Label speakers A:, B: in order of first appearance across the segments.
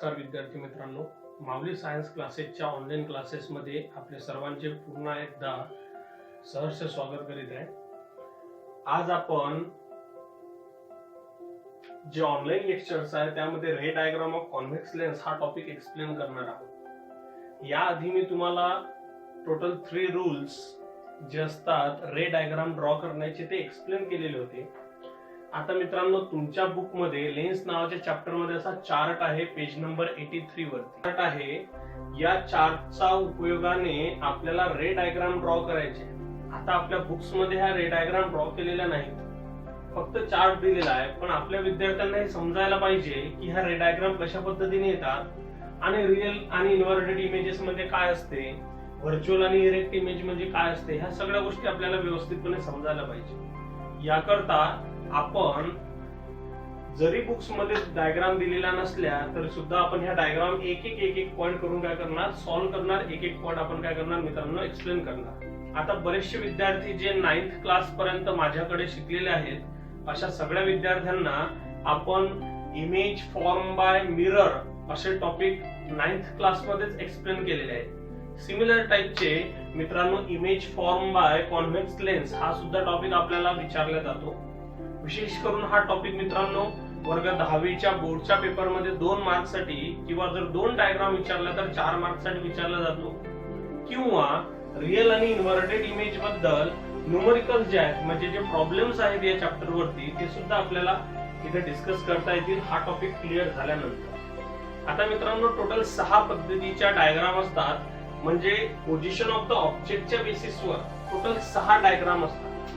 A: नमस्कार विद्यार्थी मित्रांनो, माऊली सायन्स क्लासेसच्या ऑनलाईन क्लासेसमध्ये आपले सर्वांचे पुन्हा एकदा सहर्ष स्वागत करीत आहे. आज आपण जे ऑनलाईन लेक्चर्स आहे त्यामध्ये रे डायग्राम ऑफ कॉन्व्हेक्स लेन्स हा टॉपिक एक्सप्लेन करणार आहोत. याआधी मी तुम्हाला टोटल 3 रूल्स जे असतात रे डायग्राम ड्रॉ करण्याचे ते एक्सप्लेन केलेले होते. आता मित्रांनो, तुमच्या बुक मध्ये लेन्स नावाच्या चॅप्टर मध्ये असा चार्ट आहे, पेज नंबर 83 वरती चार्ट आहे. या चार्टचा उपयोगाने आपल्याला रे डायग्राम ड्रॉ करायचे. आता आपल्या बुक्स मध्ये हा रे डायग्राम ड्रॉ केलेला नाही, फक्त चार्ट दिलेला आहे. पण आपल्या विद्यार्थ्यांना हे समजायला पाहिजे की हा रे डायग्राम कशा पद्धतीने येतात आणि रिअल आणि इन्व्हर्टेड इमेजेस मध्ये काय असते, व्हर्च्युअल आणि इरेक्ट इमेज म्हणजे काय असते, ह्या सगळ्या गोष्टी आपल्याला व्यवस्थितपणे समजायला पाहिजे. याकरता आपण जरी बुक्स मध्ये डायग्राम दिलेला नसल्या तरी सुद्धा आपण ह्या डायग्राम एक एक पॉइंट करून काय करणार, सॉल्व्ह करणार. एक पॉइंट आपण काय करणार मित्रांनो, एक्सप्लेन करणार. आता बरेचसे विद्यार्थी जे 9th क्लास पर्यंत माझ्याकडे शिकलेले आहेत, अशा सगळ्या विद्यार्थ्यांना आपण इमेज फॉर्म बाय मिरर असे टॉपिक 9th क्लास मध्येच एक्सप्लेन केलेले आहेत. सिमिलर टाइपचे मित्रांनो image form by convex lens हा सुद्धा टॉपिक आपल्याला विचारला जातो. विशेष करून हा टॉपिक मित्रांनो वर्ग 10वीच्या बोर्डच्या पेपर मध्ये 2 मार्क्स साठी किंवा जर 2 डायग्राम विचारला तर 4 मार्क्स साठी विचारला जातो. किंवा रिअल आणि इन्व्हर्टेड इमेज बद्दल न्यूमरिकल जे आहेत म्हणजे जे प्रॉब्लेम्स आहेत या चॅप्टर वरती ते सुद्धा आपल्याला इथे डिस्कस करता येतील हा टॉपिक क्लिअर झाल्यानंतर. आता मित्रांनो टोटल 6 पद्धतीच्या डायग्राम असतात, म्हणजे पोझिशन ऑफ द ऑब्जेक्टच्या बेसिसवर टोटल 6 डायग्राम असतात.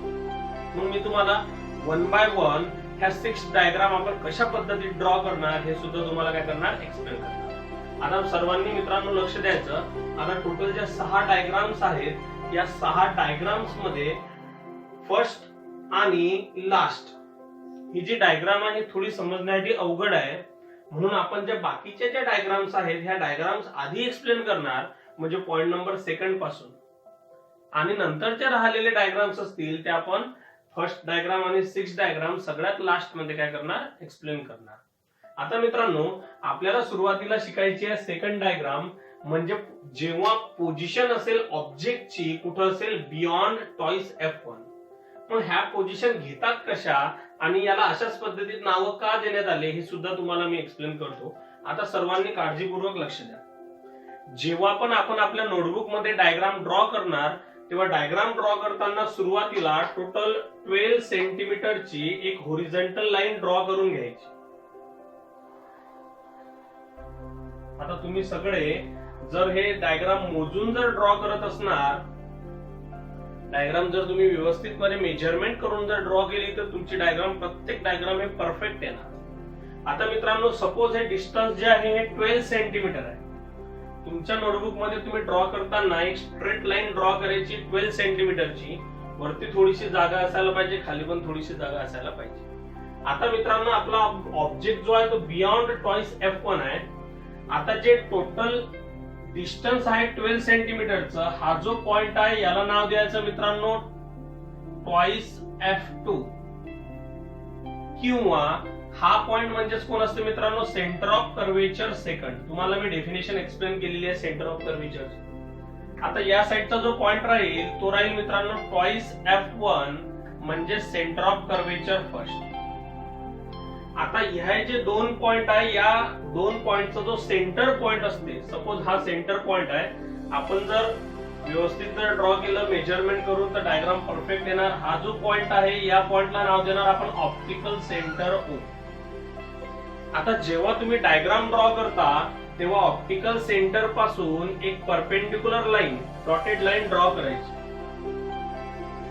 A: मग मी तुम्हाला 1 बाय 1 ह्या 6 डायग्राम आपण कशा पद्धतीत ड्रॉ करणार हे सुद्धा तुम्हाला काय करणार, एक्सप्लेन करणार. आता सर्वांनी मित्रांनो लक्ष द्यायचं. आता टोटल ज्या 6 डायग्राम्स आहेत या 6 डायग्राम्स मध्ये फर्स्ट आणि लास्ट ही जी डायग्राम आहे थोडी समजण्यासाठी अवघड आहे, म्हणून आपण ज्या बाकीच्या ज्या डायग्राम्स आहेत ह्या डायग्राम्स आधी एक्सप्लेन करणार, म्हणजे पॉइंट नंबर 2 पासून, आणि नंतरच्या राहिलेले डायग्राम्स असतील ते आपण फर्स्ट डायग्राम आणि 6 डायग्राम सगळ्यात लास्ट मध्ये काय करणार, एक्सप्लेन करणार. आता मित्रांनो आपल्याला सुरुवातीला शिकायची आहे सेकंड डायग्राम, म्हणजे जेव्हा पोझिशन असेल ऑब्जेक्टची कुठं असेल बियॉन्ड टॉईस F1. मग ह्या पोझिशन घेतात कशा आणि याला अशाच पद्धतीत नावं का देण्यात आले हे सुद्धा तुम्हाला मी एक्सप्लेन करतो. आता सर्वांनी काळजीपूर्वक लक्ष द्या. जेव्हा पण आपण आपल्या नोटबुक मध्ये डायग्राम ड्रॉ करणार तेव्हा डायग्राम ड्रॉ करताना सुरुवातीला टोटल 12 सेंटीमीटरची एक होरिझॉन्टल लाईन ड्रॉ करून घ्यायची. आता तुम्ही सगळे जर हे डायग्राम मोजून जर ड्रॉ करत असणार, डायग्राम जर तुम्ही व्यवस्थितपणे मेजरमेंट करून जर ड्रॉ केली तर तुमची डायग्राम प्रत्येक डायग्राम हे परफेक्ट येणार. आता मित्रांनो सपोज हे डिस्टन्स जे आहे हे 12 सेंटीमीटर आहे. तुमच्या नोटबुक मध्ये तुम्ही ड्रॉ करताना एक स्ट्रेट लाईन ड्रॉ करायची 12 सेंटीमीटरची. वरती थोडीशी जागा असायला पाहिजे, खाली पण थोडीशी जागा असायला पाहिजे. आता मित्रांनो आपला ऑब्जेक्ट जो आहे तो बियॉन्ड टॉईस F1 आहे. आता जे टोटल डिस्टन्स आहे 12 सेंटीमीटरचा, हा जो पॉइंट आहे याला नाव द्यायचं मित्रांनो टॉईस F2, किंवा हा पॉइंट म्हणजेच कोण असते मित्रांनो, सेंटर ऑफ कर्वेचर सेकंड. तुम्हाला मी डेफिनेशन एक्सप्लेन केलेली आहे सेंटर ऑफ कर्वेचर. आता या साइडचा जो पॉइंट राहील तो राहील मित्रांनो टॉईस F1 म्हणजे सेंटर ऑफ कर्वेचर फर्स्ट. आता ह्या जे 2 पॉइंट आहे या 2 पॉइंटचा जो सेंटर पॉइंट असते, सपोज हा सेंटर पॉइंट आहे, आपण जर व्यवस्थित जर ड्रॉ केलं मेजरमेंट करून तर डायग्राम परफेक्ट येणार. हा जो पॉइंट आहे या पॉइंटला नाव देणार आपण ऑप्टिकल सेंटर O. आता जेव्हा तुम्ही डायग्राम ड्रॉ करता तेव्हा ऑप्टिकल सेंटर पासून एक perpendicular line, dotted line draw करायची.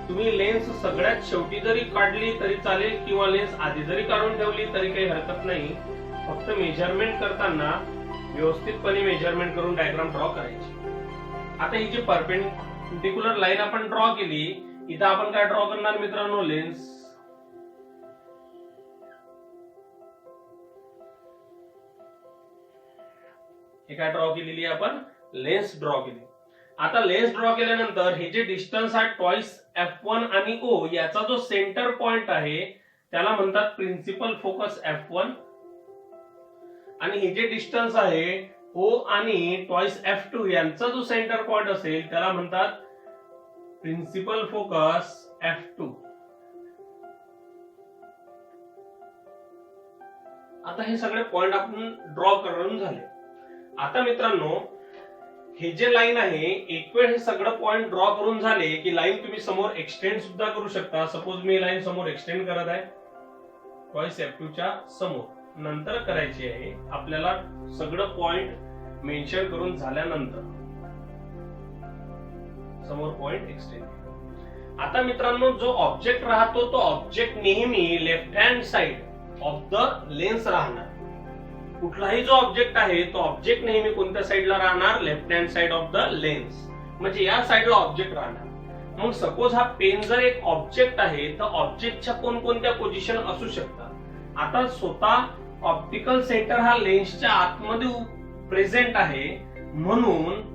A: तुम्ही लेन्स सगळ्यात शेवटी जरी काढली तरी चालेल किंवा लेन्स आधी जरी काढून ठेवली तरी काही हरकत नाही. फक्त मेजरमेंट करताना व्यवस्थितपणे मेजरमेंट करून डायग्राम ड्रॉ करायची. आता ही जी परपेंडिक्युलर लाईन आपण ड्रॉ केली, इथं आपण काय ड्रॉ करणार मित्रांनो, लेन्स. हे काय ड्रॉ केलेली आपण, लेन्स ड्रॉ केली. आता लेन्स ड्रॉ केल्यानंतर हे जे डिस्टन्स आहे टॉईस F1 आणि O याचा जो सेंटर पॉइंट आहे त्याला म्हणतात प्रिन्सिपल फोकस F1. आणि हे जे डिस्टन्स आहे O आणि ट्वाइस F2 यांचा जो सेंटर पॉइंट असेल त्याला म्हणतात प्रिन्सिपल फोकस F2. आता हे सगळे पॉइंट आपण ड्रॉ करून झाले. आता मित्रांनो हे जे लाईन आहे एक वेळ हे सगळं पॉइंट ड्रॉ करून झाले की लाईन तुम्ही समोर एक्सटेंड सुद्धा करू शकता. सपोज मी लाईन समोर एक्सटेंड करत आहे ट्वाइस F2 च्या समोर. नंतर करायची आहे आपल्याला सगळं पॉइंट मेन्शन करून झाल्यानंतर समोर पॉइंट एक्सटेंड. आता मित्रांनो जो ऑब्जेक्ट राहतो तो ऑब्जेक्ट नेहमी left hand side of the lens राहणार. कुठलाही जो ऑब्जेक्ट आहे तो ऑब्जेक्ट नेहमी कोणत्या साइडला राहणार? Left hand side of the lens. म्हणजे या साइडला ऑब्जेक्ट राहणार. मग सपोज हा पेन जर एक ऑब्जेक्ट आहे तर ऑब्जेक्टच्या कोणकोणत्या पोझिशन असू शकतात? आता स्वतः ऑप्टिकल सेंटर हा लेन्सच्या आतमध्ये प्रेझेंट आहे म्हणून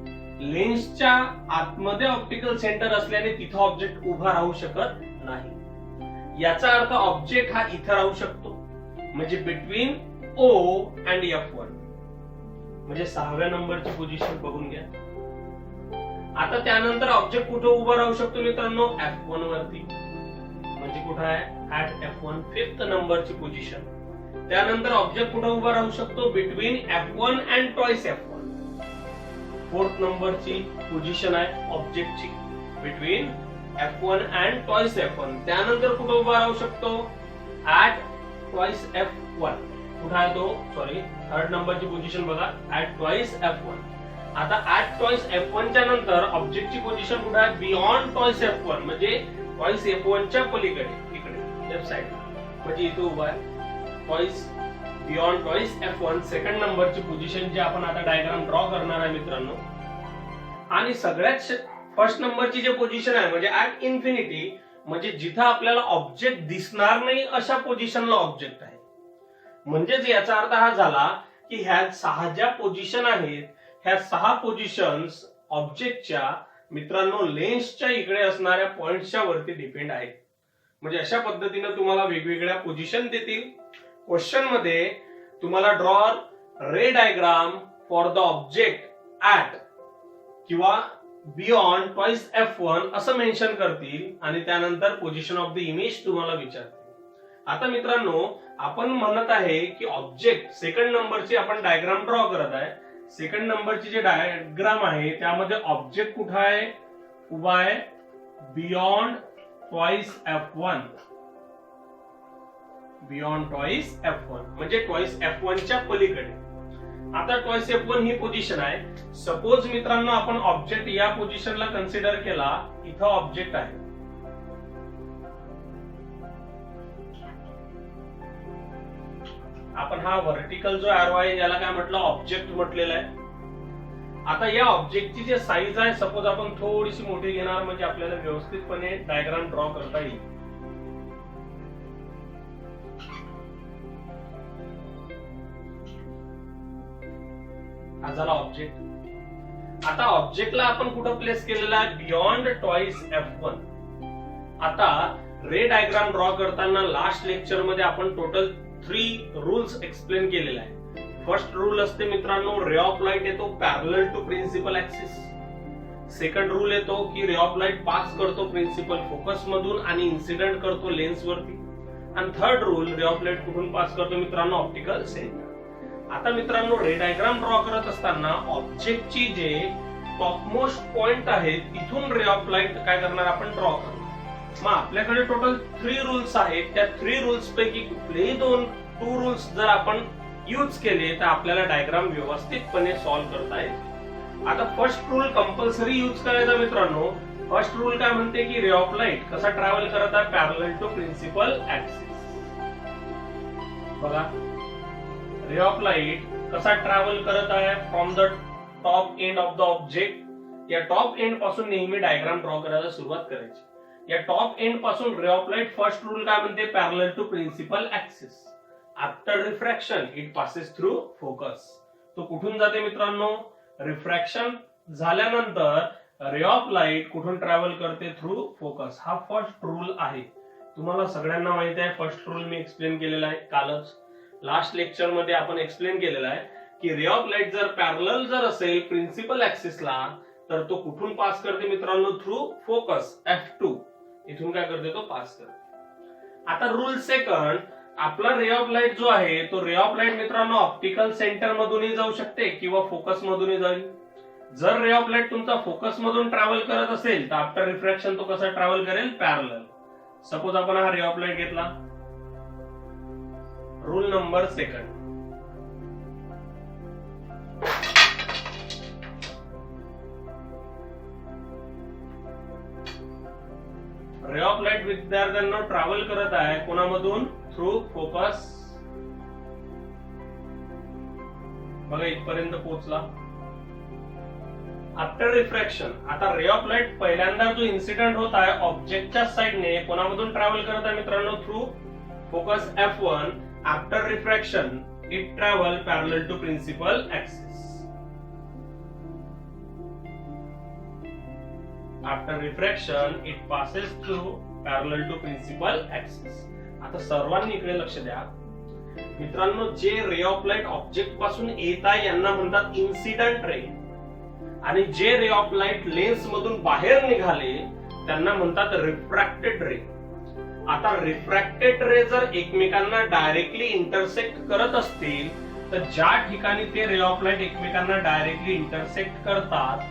A: लेन्सच्या आतमध्ये ऑप्टिकल सेंटर असल्याने तिथं ऑब्जेक्ट उभा राहू शकत नाही. याचा अर्थ ऑब्जेक्ट हा इथं राहू शकतो म्हणजे बिटवीन O अँड F1. म्हणजे 6व्या नंबरची पोझिशन बघून घ्या. आता त्यानंतर ऑब्जेक्ट कुठे उभा राहू शकतो मित्रांनो? F1 वरती. म्हणजे कुठे आहे? ऍट F1 5th नंबरची पोझिशन. त्यानंतर ऑब्जेक्ट कुठे उभा राहू शकतो? Between F1 and twice F1. 4th नंबरची पोझिशन आहे ऑब्जेक्टची between F1 and twice F1. त्यानंतर कुठे उभा राहू शकतो? At twice F1. कुठे आहे तो? सॉरी 3rd नंबरची पोझिशन बघा ऍट ट्वाइस F1. आता ऍट ट्वाइस F1 च्या नंतर ऑब्जेक्टची पोझिशन कुठे आहे? Beyond twice F1. म्हणजे ट्वाइस F1 च्या पलीकडे इकडे लेफ्ट साइडला. म्हणजे इथे उभा आहे twice beyond twice F1. 2nd नंबरची पोझिशन जी आपण आता डायग्राम ड्रॉ करणार आहे मित्रांनो. आणि सगळ्यात फर्स्ट नंबरची जी पोझिशन आहे म्हणजे ऍट इन्फिनिटी. म्हणजे जिथं आपल्याला ऑब्जेक्ट दिसणार नाही अशा पोझिशनला ऑब्जेक्ट आहे. म्हणजेच याचा अर्थ हा झाला की ह्या 6 ज्या पोझिशन आहेत ह्या 6 पोझिशन्स ऑब्जेक्टच्या मित्रांनो लेन्सच्या इकडे असणाऱ्या पॉइंटच्या वरती डिपेंड आहेत. म्हणजे अशा पद्धतीने तुम्हाला वेगवेगळ्या पोझिशन देतील. क्वेश्चन मध्ये तुम्हाला draw ray diagram for the object at किंवा बियॉन्ड ट्वाइस F1 असं मेन्शन करतील आणि त्यानंतर पोझिशन ऑफ द इमेज तुम्हाला विचारतील. आता मित्रांनो आपण म्हणत आहे की ऑब्जेक्ट 2nd नंबरची आपण डायग्राम ड्रॉ करत आहे. 2nd नंबरची जे डायग्राम आहे त्यामध्ये ऑब्जेक्ट कुठे आहे? उभा आहे beyond twice F1. Beyond twice F1 म्हणजे ट्वाइस F1 च्या पलीकडे. आता ट्वाइस F1 ही पोझिशन आहे. सपोज मित्रांनो आपण ऑब्जेक्ट या पोझिशनला कन्सिडर केला. इथं ऑब्जेक्ट आहे. आपण हा व्हर्टिकल जो एरो आहे याला काय म्हटलं? ऑब्जेक्ट म्हटलेलं आहे. आता या ऑब्जेक्टची जे साईज आहे सपोज आपण थोडीशी मोठी घेणार म्हणजे आपल्याला व्यवस्थितपणे डायग्राम ड्रॉ करता येईल. हा झाला ऑब्जेक्ट. आता ऑब्जेक्टला आपण कुठं प्लेस केलेला आहे? Beyond twice F1. आता रे डायग्राम ड्रॉ करताना लास्ट लेक्चर मध्ये आपण टोटल 3 रूल्स एक्सप्लेन केलेले आहे. फर्स्ट रूल असते मित्रांनो रे ऑफ लाईट येतो parallel to principal axis. 2nd rule येतो की रे ऑफ लाईट पास करतो प्रिन्सिपल फोकस मधून आणि इन्सिडेंट करतो लेन्स वरती. आणि 3rd rule ray of light कुठून पास करतो मित्रांनो? Optical centre. आता मित्रांनो रे डायग्राम ड्रॉ करत असताना ऑब्जेक्टची जे टॉपमोस्ट पॉइंट आहे तिथून रे ऑफ लाईट काय करणार आपण? ड्रॉ करणार. मग आपल्याकडे टोटल 3 रूल्स आहेत. त्या 3 रूल्स पैकी कुठलेही 2 रूल्स जर आपण यूज केले तर आपल्याला डायग्राम व्यवस्थितपणे सॉल्व्ह करता येईल. आता फर्स्ट रूल कंपल्सरी यूज करायचा मित्रांनो. फर्स्ट रूल काय म्हणते की रे ऑफ लाईट कसा ट्रॅव्हल करत आहे? Parallel to principal axis. बघा रे ऑफ लाईट कसा ट्रॅव्हल करत आहे? From the top end of the object. या टॉप एंड पासून नेहमी डायग्राम ड्रॉ करायला सुरुवात करायची. या टॉप एंड पासून ray of light first rule काय म्हणते? Parallel to principal axis. After refraction it passes through focus. तो कुठून जाते मित्रांनो? रिफ्रॅक्शन झाल्यानंतर रे ऑफ लाईट कुठून ट्रॅव्हल करते? Through focus. हा फर्स्ट रूल आहे. तुम्हाला सगळ्यांना माहिती आहे. फर्स्ट रूल मी एक्सप्लेन केलेला आहे कालच. लास्ट लेक्चर मध्ये आपण एक्सप्लेन केलेला आहे की रे ऑफ लाईट जर पॅरलल जर असेल प्रिन्सिपल ऍक्सिसला तर तो कुठून पास करते मित्रांनो, थ्रू फोकस F2 इथून काय करते, तो पास करते. आता रूल सेकंड, आपला रे ऑफ लाईट जो आहे तो रे ऑफ लाईट मित्रांनो ऑप्टिकल सेंटर मधूनही जाऊ शकते किंवा फोकस मधूनही जाईल. जर रे ऑफ लाईट तुमचा फोकस मधून ट्रॅव्हल करत असेल तर आफ्टर रिफ्रॅक्शन तो कसा ट्रॅव्हल करेल, पॅरलल. सपोज आपण हा रे ऑफ लाईट घेतला. Rule number second, ray of light विद्यार्थ्यांना ट्रॅव्हल करत आहे कोणामधून, थ्रू फोकस. बघा इथपर्यंत पोहोचला. आफ्टर रिफ्रॅक्शन, आता रे ऑफ लाईट पहिल्यांदा जो इन्सिडेंट होत आहे ऑब्जेक्टच्या साइडने कोणामधून ट्रॅव्हल करत आहे मित्रांनो, through focus F1. After refraction it travel parallel to principal axis. After refraction it passes through parallel to principal axis. आता सर्वांनी इकडे लक्ष द्या मित्रांनो, जे रे ऑफ लाईट ऑब्जेक्ट पासून येत आहे यांना म्हणतात इन्सिडेंट रे, आणि जे रे ऑफ लाईट लेन्स मधून बाहेर निघाले त्यांना म्हणतात रिफ्रॅक्टेड रे. आता रिफ्रॅक्टेड रे जर एकमेकांना डायरेक्टली इंटरसेक्ट करत असतील तर ज्या ठिकाणी ते रे ऑफ लाईट एकमेकांना डायरेक्टली इंटरसेक्ट करतात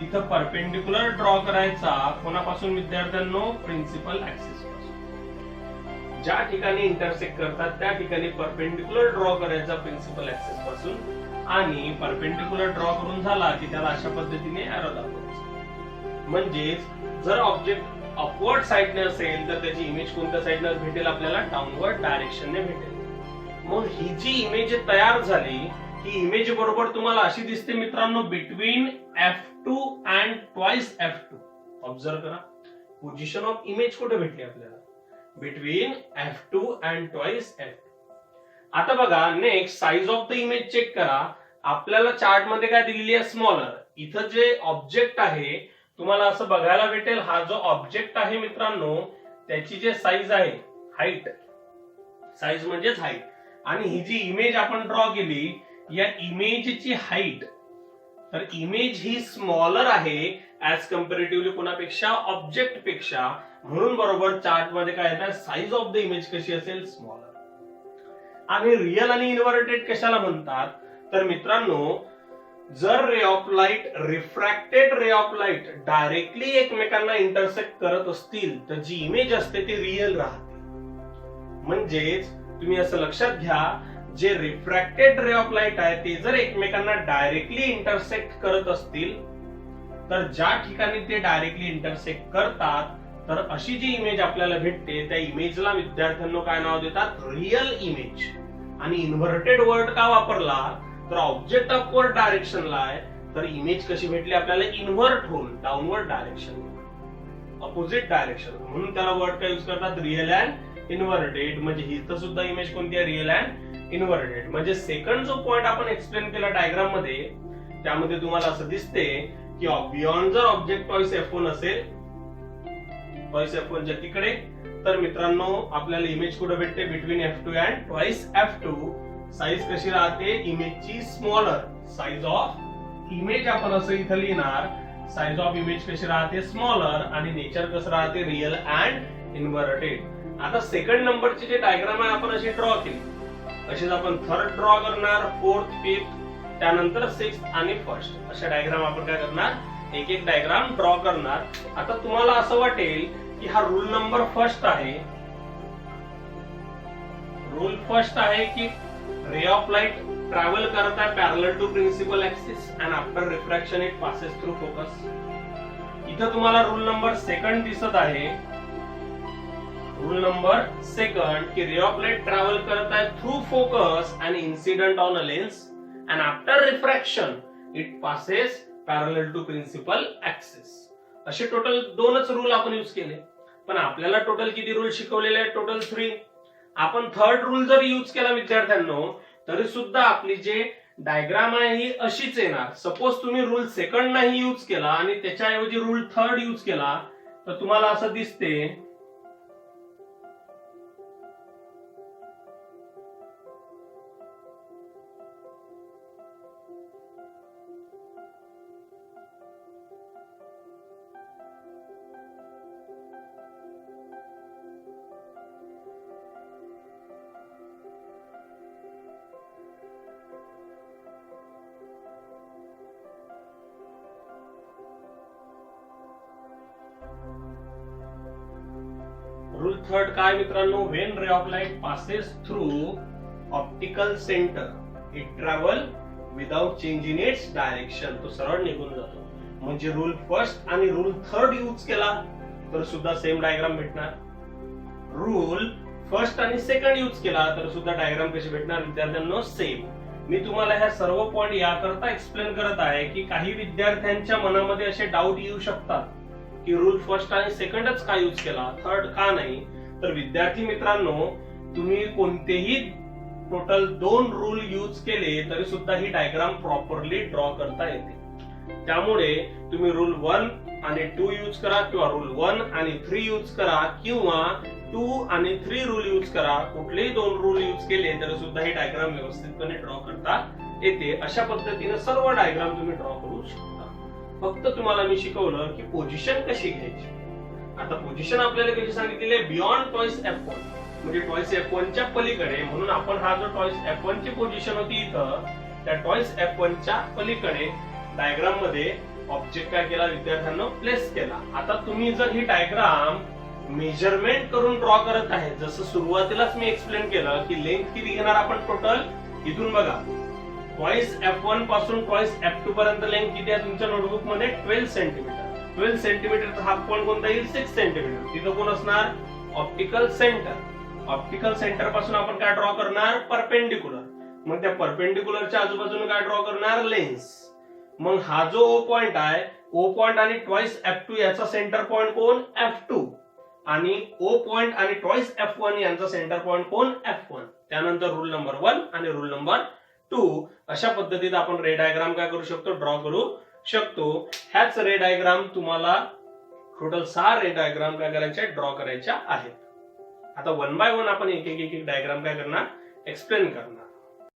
A: तिथं परपेंडिक्युलर ड्रॉ करायचा कोणापासून विद्यार्थ्यांनो, प्रिन्सिपल ऍक्सिस पासून. ज्या ठिकाणी इंटरसेक्ट करतात त्या ठिकाणी परपेंडिक्युलर ड्रॉ करायचा प्रिन्सिपल ऍक्सिस पासून, आणि परपेंडिक्युलर ड्रॉ करून झाला की त्याला अशा पद्धतीने एरो दाखवायचा. म्हणजेच जर ऑब्जेक्ट अपवर्ड साइडने असेल तर त्याची इमेज कोणत्या साइडने भेटेल आपल्याला, डाऊनवर्ड डायरेक्शनने भेटेल. मग ही जी इमेज तयार झाली ही इमेज बरोबर तुम्हाला अशी दिसते मित्रांनो, between F2 and twice F2. Observe करा पोझिशन ऑफ इमेज कुठे भेटली आपल्याला, between F2 and twice F2. आता बघा next size of the image check करा. आपल्याला चार्ट मध्ये काय दिलेली आहे, स्मॉलर. इथं जे ऑब्जेक्ट आहे तुम्हाला असं बघायला भेटेल, हा जो ऑब्जेक्ट आहे मित्रांनो त्याची जे साईज आहे, हाईट, साईज म्हणजेच हाईट, आणि ही जी इमेज आपण ड्रॉ केली या इमेजची हाईट, तर इमेज ही स्मॉलर आहे ऍज कम्पॅरेटिव्हली कोणापेक्षा, ऑब्जेक्ट पेक्षा. म्हणून बरोबर चार्ट मध्ये काय येणार, साईज ऑफ द इमेज कशी असेल, स्मॉलर. आणि रिअल आणि इन्व्हर्टेड कशाला म्हणतात, तर मित्रांनो जर रे of light, refracted ray of light directly एकमेकांना इंटरसेक्ट करत असतील तर जी इमेज असते ती रिअल राहते. म्हणजेच तुम्ही असं लक्षात घ्या, जे रिफ्रॅक्टेड रे ऑफ लाईट आहे ते जर एकमेकांना डायरेक्टली इंटरसेक्ट करत असतील तर ज्या ठिकाणी ते डायरेक्टली इंटरसेक्ट करतात तर अशी जी इमेज आपल्याला भेटते त्या इमेजला विद्यार्थ्यांना काय नाव देतात, रिअल इमेज. आणि इन्व्हर्टेड वर्ड का वापरला, तर ऑब्जेक्ट अपवर्ड डायरेक्शनला आहे तर इमेज कशी भेटली आपल्याला, इन्व्हर्ट होऊन डाऊनवर्ड डायरेक्शन, अपोजिट डायरेक्शन. म्हणून त्याला वर्ड काय यूज करतात, रिअल अँड इन्व्हर्टेड. म्हणजे ही तर सुद्धा इमेज कोणती आहे, रिअल अँड इन्व्हर्टेड. म्हणजे सेकंड जो पॉइंट आपण एक्सप्लेन केला डायग्राम मध्ये त्यामध्ये तुम्हाला असं दिसते की बियॉन्ड जर ऑब्जेक्ट ट्वाइस F1 असेल, ट्वाइस F1 च्या तिकडे, तर मित्रांनो आपल्याला इमेज कुठे भेटते, between F2 and twice F2. Size कशी राहते, इमेजची स्मॉलर. साईज ऑफ इमेज आपण असं इथं लिहिणार, साईज ऑफ इमेज कशी राहते, स्मॉलर. आणि नेचर कसं राहते, रिअल अँड इन्व्हर्टेड. आता सेकंड नंबरची जे डायग्राम आहे आपण अशी ड्रॉ केली, अशीच आपण थर्ड ड्रॉ करणार, फोर्थ, फिफ्थ, त्यानंतर सिक्स्थ आणि फर्स्ट. अशा डायग्राम आपण काय करणार, एक एक डायग्राम ड्रॉ करणार. आता तुम्हाला असं वाटेल की हा रूल नंबर फर्स्ट आहे, रूल फर्स्ट आहे की रे ऑफ लाईट ट्रॅव्हल करत आहे parallel to principal axis and after refraction it passes through focus. इथं तुम्हाला रूल नंबर सेकंड दिसत आहे, रूल नंबर सेकंड की रे ऑफ लाईट ट्रॅव्हल करत आहे through focus and incident on a lens and after refraction it passes parallel to principal axis. असे total दोनच rule आपण यूज केले, पण आपल्याला टोटल किती रूल शिकवलेले आहेत, टोटल 3. आपण थर्ड रूल जर यूज केला विद्यार्थ्यांनो तरी सुद्धा आपली जे डायग्राम आहे ही अशीच येणार. सपोज तुम्ही रूल सेकंड नाही यूज केला आणि त्याच्याऐवजी रूल थर्ड यूज केला तर तुम्हाला असं दिसते रूल थर्ड काय मित्रांनो, when ray of light passes through optical centre it travel without change in its direction, तो सरळ निघून जातो. म्हणजे रूल फर्स्ट आणि रूल थर्ड यूज केला तर सुद्धा सेम डायग्राम भेटणार. रूल फर्स्ट आणि सेकंड यूज केला तर सुद्धा डायग्राम कशी भेटणार विद्यार्थ्यांनो, सेम. मी तुम्हाला ह्या सर्व पॉइंट याकरता एक्सप्लेन करत आहे की काही विद्यार्थ्यांच्या मनामध्ये असे डाऊट येऊ शकतात की रूल फर्स्ट आणि सेकंडच का यूज केला, थर्ड का नाही. तर विद्यार्थी मित्रांनो, तुम्ही कोणतेही टोटल 2 रूल यूज केले तरी सुद्धा ही डायग्राम प्रॉपरली ड्रॉ करता येते. त्यामुळे तुम्ही रूल 1 आणि 2 यूज करा किंवा रूल 1 आणि 3 यूज करा किंवा 2 आणि 3 रूल यूज करा. कुठलेही 2 रूल यूज केले तरी सुद्धा ही डायग्राम व्यवस्थितपणे ड्रॉ करता येते. अशा पद्धतीने सर्व डायग्राम तुम्ही ड्रॉ करू शकता. फक्त तुम्हाला मी शिकवलं की पोझिशन कशी घ्यायची. आता पोझिशन आपल्याला कशी सांगितलेली आहे, बियॉन्ड टॉईस F1, म्हणजे टॉईस F1 च्या पलीकडे. म्हणून आपण हा जो टॉईस F1 ची पोझिशन होती इथं, त्या टॉईस F1 च्या पलीकडे डायग्राम मध्ये ऑब्जेक्ट काय केला विद्यार्थ्यांना, प्लेस केला. आता तुम्ही जर ही डायग्राम मेजरमेंट करून ड्रॉ करत आहे, जसं सुरुवातीलाच मी एक्सप्लेन केलं की लेंथ किती घेणार आपण टोटल, इथून बघा टॉईस F1 पासून टॉईस F2 पर्यंत लेंथ किती आहे तुमच्या नोटबुक मध्ये, 12 सेंटीमीटर. 12 सेंटीमीटरचा हाफ पॉइंट कोणता येईल, 6 सेंटीमीटर. तिथं कोण असणार, ऑप्टिकल सेंटर. ऑप्टिकल सेंटर पासून आपण काय ड्रॉ करणार, परपेंडिक्युलर. मग त्या परपेंडिक्युलरच्या आजूबाजूने काय ड्रॉ करणार, लेन्स. मग हा जो ओ पॉइंट आहे, ओ पॉइंट आणि टॉईस F2 याचा सेंटर पॉइंट कोण, F2. आणि ओ पॉइंट आणि टॉईस F1 यांचा सेंटर पॉइंट कोण, F1. त्यानंतर रूल नंबर 1 आणि रूल नंबर 2. अशा पद्धतीत आपण रे डायग्राम काय करू शकतो, ड्रॉ करू शकतो. ह्याच रे डायग्राम तुम्हाला टोटल 6 रे डायग्राम काय करायचे, ड्रॉ करायच्या आहेत. आता 1 बाय 1 आपण एक एक डायग्राम काय करणार, एक्सप्लेन करणार.